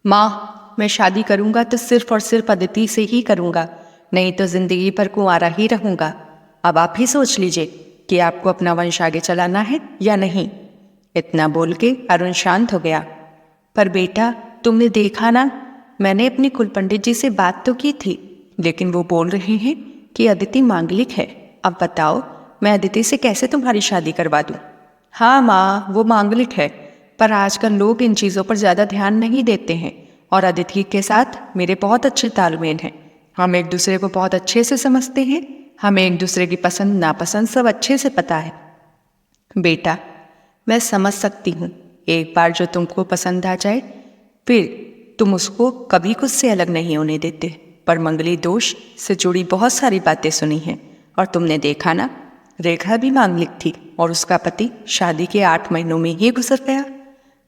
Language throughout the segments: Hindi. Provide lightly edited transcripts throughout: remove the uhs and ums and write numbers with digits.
माँ, मैं शादी करूँगा तो सिर्फ और सिर्फ अदिति से ही करूँगा, नहीं तो ज़िंदगी भर कुंवारा ही रहूँगा। अब आप ही सोच लीजिए कि आपको अपना वंश आगे चलाना है या नहीं। इतना बोल के अरुण शांत हो गया। पर बेटा, तुमने देखा ना, मैंने अपने कुल पंडित जी से बात तो की थी, लेकिन वो बोल रहे हैं कि अदिति मांगलिक है। अब बताओ, मैं अदिति से कैसे तुम्हारी शादी करवा दूँ? हाँ माँ, वो मांगलिक है, पर आजकल लोग इन चीज़ों पर ज़्यादा ध्यान नहीं देते हैं। और अदिति के साथ मेरे बहुत अच्छे तालमेल हैं। हम एक दूसरे को बहुत अच्छे से समझते हैं। हमें एक दूसरे की पसंद नापसंद सब अच्छे से पता है। बेटा, मैं समझ सकती हूँ, एक बार जो तुमको पसंद आ जाए फिर तुम उसको कभी खुद से अलग नहीं होने देते। पर मंगली दोष से जुड़ी बहुत सारी बातें सुनी हैं, और तुमने देखा ना, रेखा भी मांगलिक थी और उसका पति शादी के 8 महीनों में ही गुजर गया।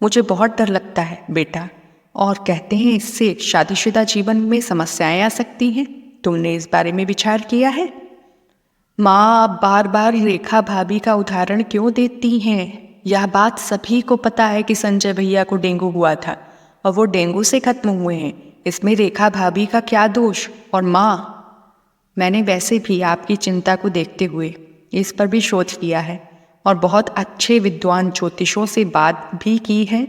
मुझे बहुत डर लगता है बेटा, और कहते हैं इससे शादीशुदा जीवन में समस्याएं आ सकती हैं। तुमने इस बारे में विचार किया है? माँ, आप बार बार रेखा भाभी का उदाहरण क्यों देती हैं? यह बात सभी को पता है कि संजय भैया को डेंगू हुआ था और वो डेंगू से खत्म हुए हैं। इसमें रेखा भाभी का क्या दोष? और माँ, मैंने वैसे भी आपकी चिंता को देखते हुए इस पर भी शोध किया है और बहुत अच्छे विद्वान ज्योतिषों से बात भी की है,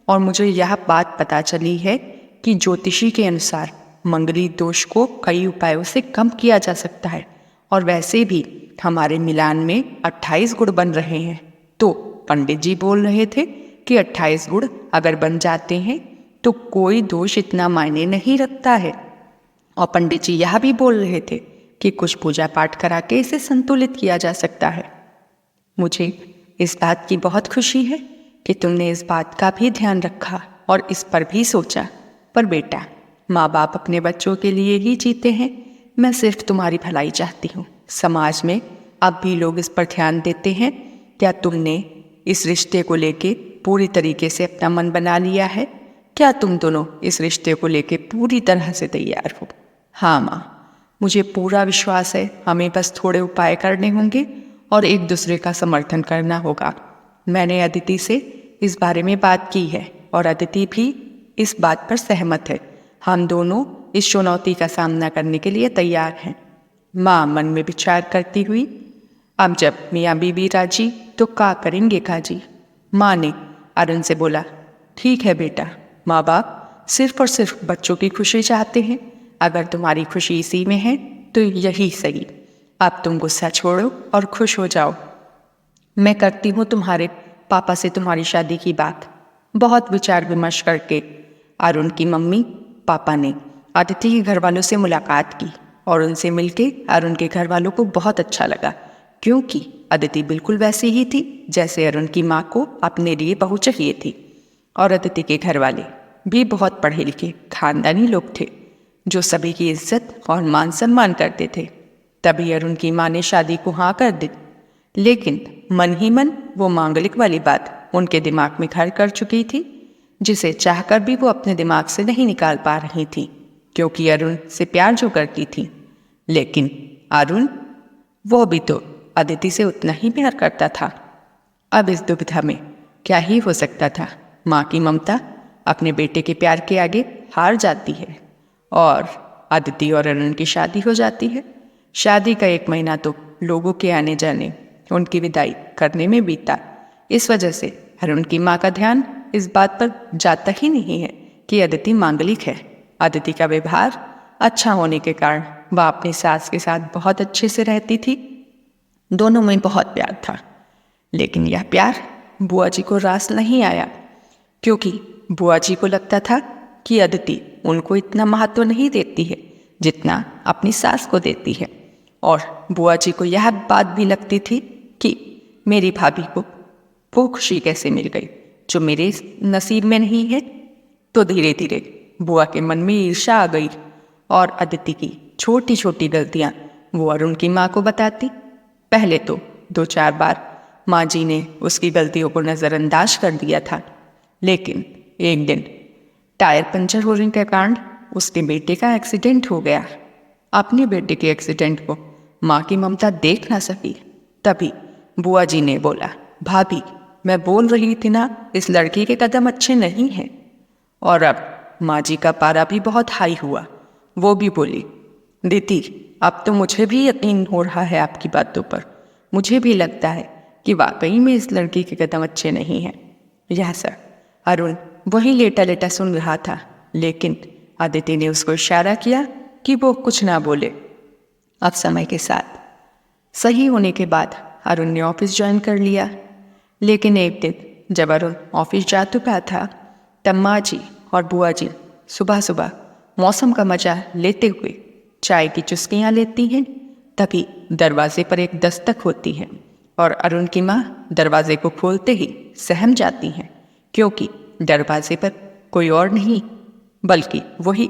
और मुझे यह बात पता चली है कि ज्योतिषी के अनुसार मंगली दोष को कई उपायों से कम किया जा सकता है। और वैसे भी हमारे मिलान में 28 गुण बन रहे हैं। तो पंडित जी बोल रहे थे कि 28 गुण अगर बन जाते हैं तो कोई दोष इतना मायने नहीं रखता है। और पंडित जी यह भी बोल रहे थे कि कुछ पूजा पाठ करा के इसे संतुलित किया जा सकता है। मुझे इस बात की बहुत खुशी है कि तुमने इस बात का भी ध्यान रखा और इस पर भी सोचा। पर बेटा, माँ बाप अपने बच्चों के लिए ही जीते हैं। मैं सिर्फ तुम्हारी भलाई चाहती हूँ। समाज में अब भी लोग इस पर ध्यान देते हैं। क्या तुमने इस रिश्ते को लेके पूरी तरीके से अपना मन बना लिया है? क्या तुम दोनों इस रिश्ते को लेके पूरी तरह से तैयार हो? हाँ माँ, मुझे पूरा विश्वास है। हमें बस थोड़े उपाय करने होंगे और एक दूसरे का समर्थन करना होगा। मैंने अदिति से इस बारे में बात की है और अदिति भी इस बात पर सहमत है। हम दोनों इस चुनौती का सामना करने के लिए तैयार हैं। माँ मन में विचार करती हुई, अब जब मियाँ बीबी राजी तो क्या करेंगे काजी। माँ ने अरुण से बोला, ठीक है बेटा, माँ बाप सिर्फ और सिर्फ बच्चों की खुशी चाहते हैं। अगर तुम्हारी खुशी इसी में है तो यही सही। अब तुम गुस्सा छोड़ो और खुश हो जाओ। मैं करती हूँ तुम्हारे पापा से तुम्हारी शादी की बात। बहुत विचार विमर्श करके अरुण की मम्मी पापा ने अदिति के घर वालों से मुलाकात की और उनसे मिलके अरुण के घर वालों को बहुत अच्छा लगा, क्योंकि अदिति बिल्कुल वैसी ही थी जैसे अरुण की माँ को अपने लिए बहू चाहिए थी। और अदिति के घर वाले भी बहुत पढ़े लिखे खानदानी लोग थे जो सभी की इज्जत और मान सम्मान करते थे। तभी अरुण की माँ ने शादी को हाँ कर दी, लेकिन मन ही मन वो मांगलिक वाली बात उनके दिमाग में घर कर चुकी थी, जिसे चाहकर भी वो अपने दिमाग से नहीं निकाल पा रही थी, क्योंकि अरुण से प्यार जो करती थी। लेकिन अरुण, वो भी तो अदिति से उतना ही प्यार करता था। अब इस दुविधा में क्या ही हो सकता था। माँ की ममता अपने बेटे के प्यार के आगे हार जाती है और अदिति और अरुण की शादी हो जाती है। शादी का 1 महीना तो लोगों के आने जाने, उनकी विदाई करने में बीता। इस वजह से अरुण की माँ का ध्यान इस बात पर जाता ही नहीं है कि अदिति मांगलिक है। अदिति का व्यवहार अच्छा होने के कारण वह अपनी सास के साथ बहुत अच्छे से रहती थी। दोनों में बहुत प्यार था, लेकिन यह प्यार बुआ जी को रास नहीं आया, क्योंकि बुआ जी को लगता था कि अदिति उनको इतना महत्व नहीं देती है जितना अपनी सास को देती है। और बुआ जी को यह बात भी लगती थी कि मेरी भाभी को वो खुशी कैसे मिल गई जो मेरे नसीब में नहीं है। तो धीरे धीरे बुआ के मन में ईर्ष्या आ गई और अदिति की छोटी छोटी गलतियां वो अरुण की माँ को बताती। पहले तो 2-4 बार माँ जी ने उसकी गलतियों को नज़रअंदाज कर दिया था, लेकिन एक दिन टायर पंचर होने के कारण उसके बेटे का एक्सीडेंट हो गया। अपने बेटे के एक्सीडेंट को माँ की ममता देख ना सकी। तभी बुआ जी ने बोला, भाभी, मैं बोल रही थी ना, इस लड़की के कदम अच्छे नहीं हैं। और अब माँ जी का पारा भी बहुत हाई हुआ। वो भी बोली, दीदी अब तो मुझे भी यकीन हो रहा है आपकी बातों पर। मुझे भी लगता है कि वाकई में इस लड़की के कदम अच्छे नहीं हैं। यह सर। अरुण वही लेटा लेटा सुन रहा था, लेकिन अदिति ने उसको इशारा किया कि वो कुछ ना बोले। अब समय के साथ सही होने के बाद अरुण ने ऑफिस ज्वाइन कर लिया। लेकिन एक दिन जब अरुण ऑफिस जा चुका था, तब माँ जी और बुआ जी सुबह सुबह मौसम का मजा लेते हुए चाय की चुस्कियाँ लेती हैं। तभी दरवाजे पर एक दस्तक होती है और अरुण की माँ दरवाजे को खोलते ही सहम जाती हैं, क्योंकि दरवाजे पर कोई और नहीं बल्कि वही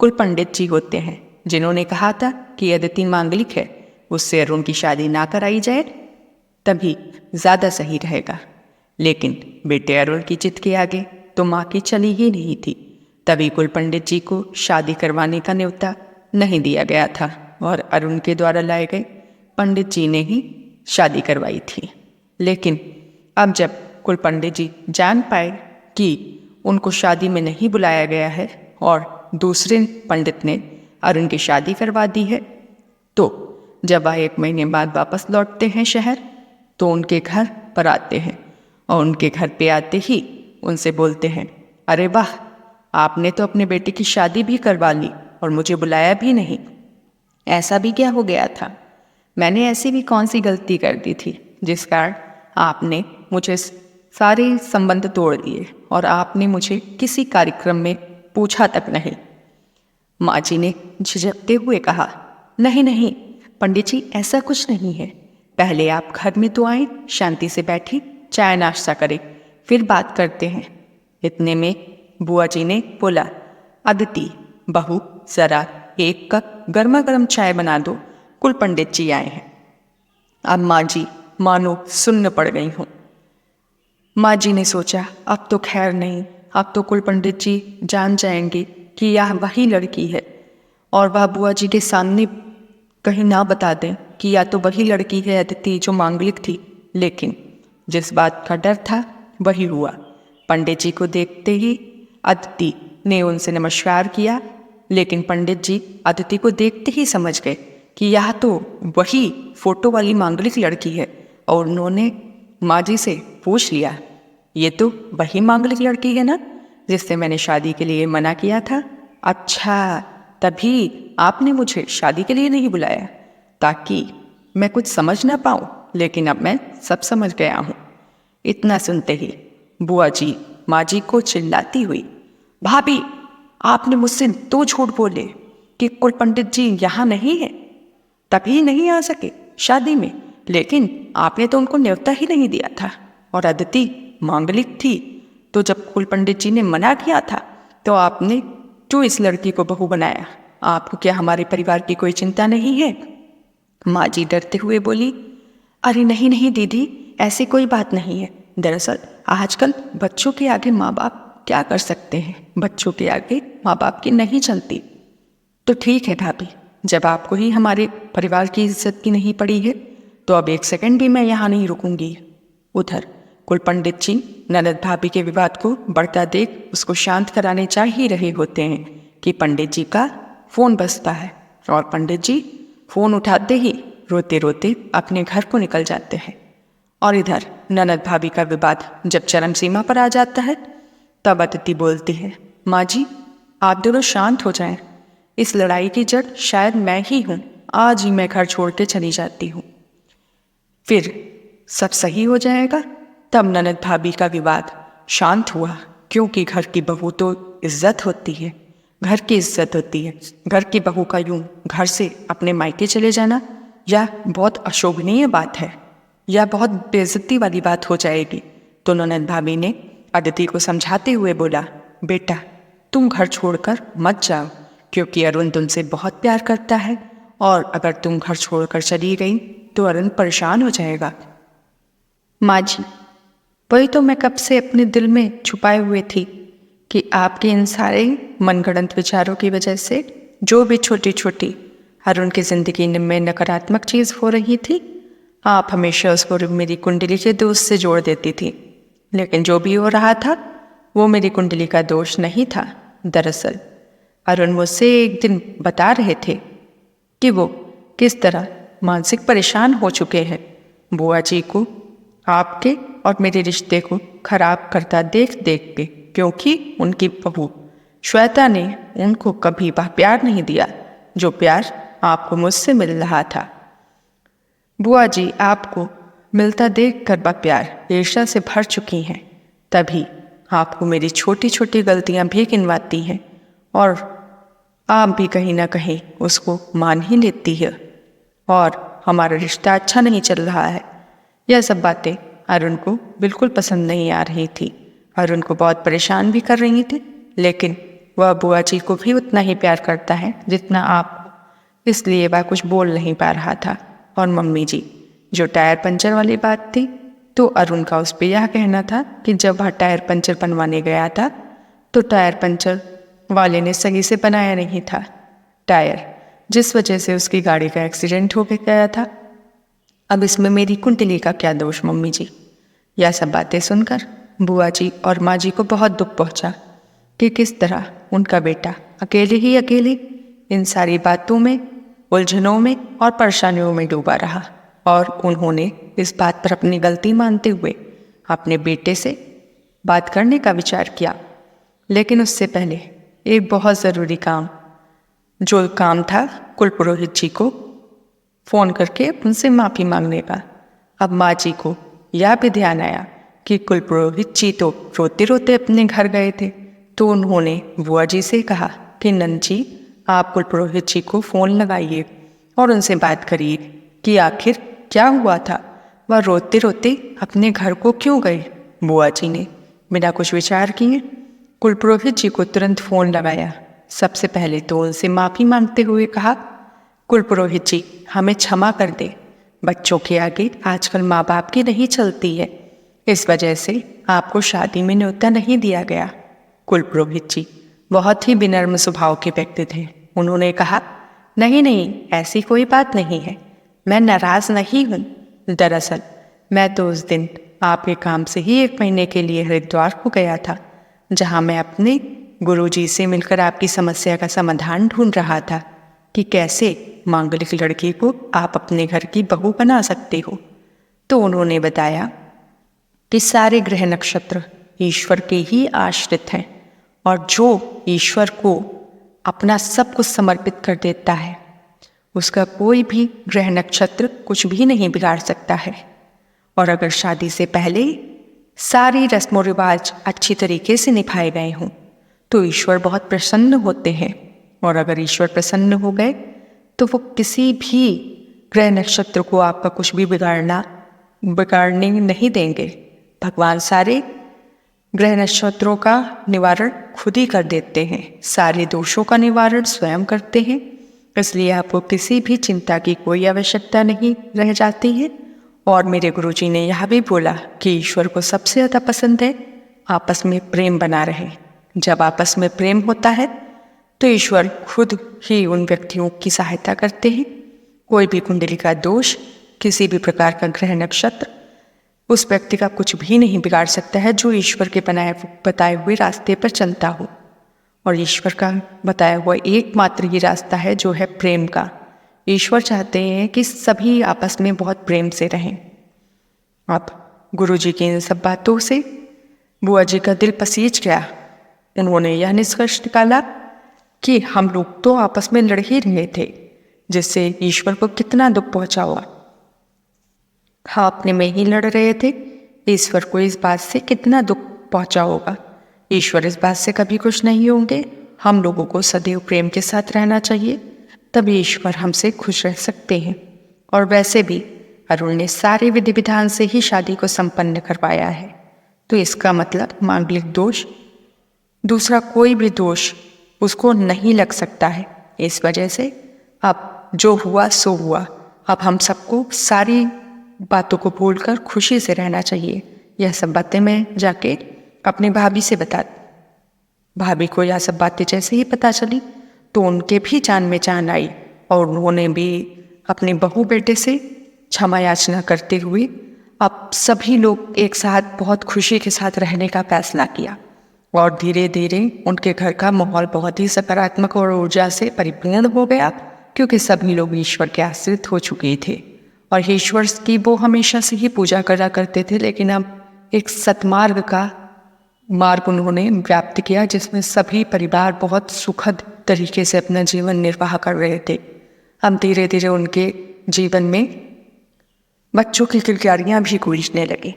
कुल पंडित जी होते हैं, जिन्होंने कहा था कि अदिति मांगलिक है, उससे अरुण की शादी ना कराई जाए तभी ज़्यादा सही रहेगा। लेकिन बेटे अरुण की जिद के आगे तो माँ की चली ही नहीं थी। तभी कुल पंडित जी को शादी करवाने का न्योता नहीं दिया गया था और अरुण के द्वारा लाए गए पंडित जी ने ही शादी करवाई थी। लेकिन अब जब कुल पंडित जी जान पाए कि उनको शादी में नहीं बुलाया गया है और दूसरे पंडित ने अरुण की शादी करवा दी है, तो जब वह 1 महीने बाद वापस लौटते हैं शहर, तो उनके घर पर आते हैं और उनके घर पे आते ही उनसे बोलते हैं, अरे वाह, आपने तो अपने बेटे की शादी भी करवा ली और मुझे बुलाया भी नहीं। ऐसा भी क्या हो गया था? मैंने ऐसी भी कौन सी गलती कर दी थी जिस कारण आपने मुझे सारे संबंध तोड़ दिए और आपने मुझे किसी कार्यक्रम में पूछा तक नहीं। माँ जी ने झिझकते हुए कहा, नहीं नहीं पंडित जी, ऐसा कुछ नहीं है। पहले आप घर में तो आए, शांति से बैठे, चाय नाश्ता करें, फिर बात करते हैं। इतने में बुआ जी ने बोला, अदिति बहू जरा 1 कप गर्मा गर्म चाय बना दो, कुल पंडित जी आए हैं। अब माँ जी मानो सुन्न पड़ गई हूँ। माँ जी ने सोचा, अब तो खैर नहीं, अब तो कुल पंडित जी जान जाएंगे कि यह वही लड़की है और वह बुआ जी के सामने कहीं ना बता दें कि या तो वही लड़की है अदिति जो मांगलिक थी। लेकिन जिस बात का डर था वही हुआ। पंडित जी को देखते ही अदिति ने उनसे नमस्कार किया, लेकिन पंडित जी अदिति को देखते ही समझ गए कि यह तो वही फोटो वाली मांगलिक लड़की है और उन्होंने माँ जी से पूछ लिया, ये तो वही मांगलिक लड़की है ना जिससे मैंने शादी के लिए मना किया था। अच्छा, तभी आपने मुझे शादी के लिए नहीं बुलाया ताकि मैं कुछ समझ ना पाऊँ, लेकिन अब मैं सब समझ गया हूँ। इतना सुनते ही बुआ जी माँ जी को चिल्लाती हुई, भाभी आपने मुझसे 2 झूठ बोले कि कुल पंडित जी यहाँ नहीं है, तभी नहीं आ सके शादी में, लेकिन आपने तो उनको न्योता ही नहीं दिया था और अदिति मांगलिक थी, तो जब कुल पंडित जी ने मना किया था तो आपने क्यों इस लड़की को बहू बनाया? आपको क्या हमारे परिवार की कोई चिंता नहीं है? माँ जी डरते हुए बोली, अरे नहीं नहीं दीदी, ऐसी कोई बात नहीं है। दरअसल आजकल बच्चों के आगे माँ बाप क्या कर सकते हैं, बच्चों के आगे माँ बाप की नहीं चलती। तो ठीक है भाभी, जब आपको ही हमारे परिवार की इज्जत की नहीं पड़ी है तो अब 1 सेकंड भी मैं यहाँ नहीं रुकूंगी। उधर कुल पंडित जी ननद भाभी के विवाद को बढ़ता देख उसको शांत कराने चाह ही रहे होते हैं कि पंडित जी का फोन बजता है और पंडित जी फोन उठाते ही रोते रोते अपने घर को निकल जाते हैं। और इधर ननद भाभी का विवाद जब चरम सीमा पर आ जाता है तब अदिति बोलती है, माँ जी आप दोनों शांत हो जाएं, इस लड़ाई की जड़ शायद मैं ही हूँ, आज ही मैं घर छोड़ के चली जाती हूँ, फिर सब सही हो जाएगा। तब ननद भाभी का विवाद शांत हुआ, क्योंकि घर की बहू तो इज्जत होती है, घर की इज्जत होती है। घर की बहू का यूं घर से अपने मायके चले जाना यह बहुत अशोभनीय बात है, यह बहुत बेइज्जती वाली बात हो जाएगी। तो ननद भाभी ने अदिति को समझाते हुए बोला, बेटा तुम घर छोड़कर मत जाओ, क्योंकि अरुण तुमसे बहुत प्यार करता है और अगर तुम घर छोड़कर चली गई तो अरुण परेशान हो जाएगा। माँ जी, वही तो मैं कब से अपने दिल में छुपाए हुए थी कि आपके इन सारे मनगढ़ंत विचारों की वजह से जो भी छोटी छोटी अरुण की ज़िंदगी में नकारात्मक चीज़ हो रही थी, आप हमेशा उसको मेरी कुंडली के दोष से जोड़ देती थी। लेकिन जो भी हो रहा था वो मेरी कुंडली का दोष नहीं था, दरअसल अरुण मुझसे एक दिन बता रहे थे कि वो किस तरह मानसिक परेशान हो चुके हैं बुआ जी को आपके और मेरे रिश्ते को खराब करता देख देख के, क्योंकि उनकी बहू श्वेता ने उनको कभी वह प्यार नहीं दिया जो प्यार आपको मुझसे मिल रहा था। बुआ जी आपको मिलता देख कर वह प्यार ईर्ष्या से भर चुकी हैं, तभी आपको मेरी छोटी छोटी गलतियां भी गिनवाती हैं और आप भी कहीं ना कहीं उसको मान ही लेती है और हमारा रिश्ता अच्छा नहीं चल रहा है। यह सब बातें अरुण को बिल्कुल पसंद नहीं आ रही थी। अरुण को बहुत परेशान भी कर रही थी, लेकिन वह बुआ जी को भी उतना ही प्यार करता है जितना आपको, इसलिए वह कुछ बोल नहीं पा रहा था। और मम्मी जी, जो टायर पंचर वाली बात थी, तो अरुण का उस पर यह कहना था कि जब वह टायर पंचर बनवाने गया था तो टायर पंचर वाले ने सही से बनाया नहीं था टायर, जिस वजह से उसकी गाड़ी का एक्सीडेंट हो गया था। अब इसमें मेरी कुंडली का क्या दोष मम्मी जी? यह सब बातें सुनकर बुआ जी और माँ जी को बहुत दुख पहुंचा कि किस तरह उनका बेटा अकेले ही अकेले इन सारी बातों में, उलझनों में और परेशानियों में डूबा रहा। और उन्होंने इस बात पर अपनी गलती मानते हुए अपने बेटे से बात करने का विचार किया। लेकिन उससे पहले एक बहुत ज़रूरी काम, जो काम था कुलपुरोहित जी को फ़ोन करके उनसे माफ़ी मांगने का। अब माँ जी को यह भी ध्यान आया कि कुलपुरोहित जी तो रोते रोते अपने घर गए थे, तो उन्होंने बुआ जी से कहा कि नंद जी, आप कुलपुरोहित जी को फ़ोन लगाइए और उनसे बात करिए कि आखिर क्या हुआ था, वह रोते रोते अपने घर को क्यों गए। बुआ जी ने बिना कुछ विचार किए कुलपुरोहित जी को तुरंत फ़ोन लगाया। सबसे पहले तो उनसे माफ़ी मांगते हुए कहा, कुलपुरोहित जी, हमें क्षमा कर दे, बच्चों के आगे आजकल माँ बाप की नहीं चलती है, इस वजह से आपको शादी में न्योता नहीं दिया गया। कुलपुरोहित जी बहुत ही विनम्र स्वभाव के व्यक्ति थे। उन्होंने कहा, नहीं नहीं, ऐसी कोई बात नहीं है, मैं नाराज़ नहीं हूँ। दरअसल मैं तो उस दिन आपके काम से ही 1 महीने के लिए हरिद्वार को गया था, जहाँ मैं अपने गुरुजी से मिलकर आपकी समस्या का समाधान ढूंढ रहा था कि कैसे मांगलिक लड़की को आप अपने घर की बहू बना सकते हो। तो उन्होंने बताया कि सारे ग्रह नक्षत्र ईश्वर के ही आश्रित हैं और जो ईश्वर को अपना सब कुछ समर्पित कर देता है, उसका कोई भी ग्रह नक्षत्र कुछ भी नहीं बिगाड़ सकता है। और अगर शादी से पहले सारी रस्मों रिवाज अच्छी तरीके से निभाए गए हों तो ईश्वर बहुत प्रसन्न होते हैं, और अगर ईश्वर प्रसन्न हो गए तो वो किसी भी ग्रह नक्षत्र को आपका कुछ भी बिगाड़ने नहीं देंगे। भगवान सारे ग्रह नक्षत्रों का निवारण खुद ही कर देते हैं, सारे दोषों का निवारण स्वयं करते हैं, इसलिए आपको किसी भी चिंता की कोई आवश्यकता नहीं रह जाती है। और मेरे गुरुजी ने यह भी बोला कि ईश्वर को सबसे ज़्यादा पसंद है आपस में प्रेम बना रहे। जब आपस में प्रेम होता है तो ईश्वर खुद ही उन व्यक्तियों की सहायता करते हैं। कोई भी कुंडली का दोष, किसी भी प्रकार का ग्रह नक्षत्र उस व्यक्ति का कुछ भी नहीं बिगाड़ सकता है जो ईश्वर के बताए हुए रास्ते पर चलता हो। और ईश्वर का बताया हुआ एकमात्र ये रास्ता है जो है प्रेम का। ईश्वर चाहते हैं कि सभी आपस में बहुत प्रेम से रहें। अब गुरुजी की इन सब बातों से बुआ जी का दिल पसीज गया। उन्होंने यह निष्कर्ष निकाला कि हम लोग तो आपस में लड़ ही रहे थे, जिससे ईश्वर को कितना दुख पहुंचा हुआ। हाँ, अपने में ही लड़ रहे थे, ईश्वर को इस बात से कितना दुख पहुंचा होगा। ईश्वर इस बात से कभी खुश नहीं होंगे। हम लोगों को सदैव प्रेम के साथ रहना चाहिए, तभी ईश्वर हमसे खुश रह सकते हैं। और वैसे भी अरुण ने सारे विधि विधान से ही शादी को संपन्न करवाया है, तो इसका मतलब मांगलिक दोष, दूसरा कोई भी दोष उसको नहीं लग सकता है। इस वजह से अब जो हुआ सो हुआ। अब हम सबको सारी बातों को भूलकर खुशी से रहना चाहिए। यह सब बातें मैं जाके अपनी भाभी से बता। भाभी को यह सब बातें जैसे ही पता चली तो उनके भी जान में जान आई, और उन्होंने भी अपने बहू बेटे से क्षमा याचना करते हुए अब सभी लोग एक साथ बहुत खुशी के साथ रहने का फैसला किया। और धीरे धीरे उनके घर का माहौल बहुत ही सकारात्मक और ऊर्जा से परिपूर्ण हो गया, क्योंकि सभी लोग ईश्वर के आश्रित हो चुके थे और ईश्वर की वो हमेशा से ही पूजा करा करते थे। लेकिन अब एक सतमार्ग का मार्ग उन्होंने प्राप्त किया, जिसमें सभी परिवार बहुत सुखद तरीके से अपना जीवन निर्वाह कर रहे थे। अब धीरे धीरे उनके जीवन में बच्चों की किलकारियाँ भी गूंजने लगी।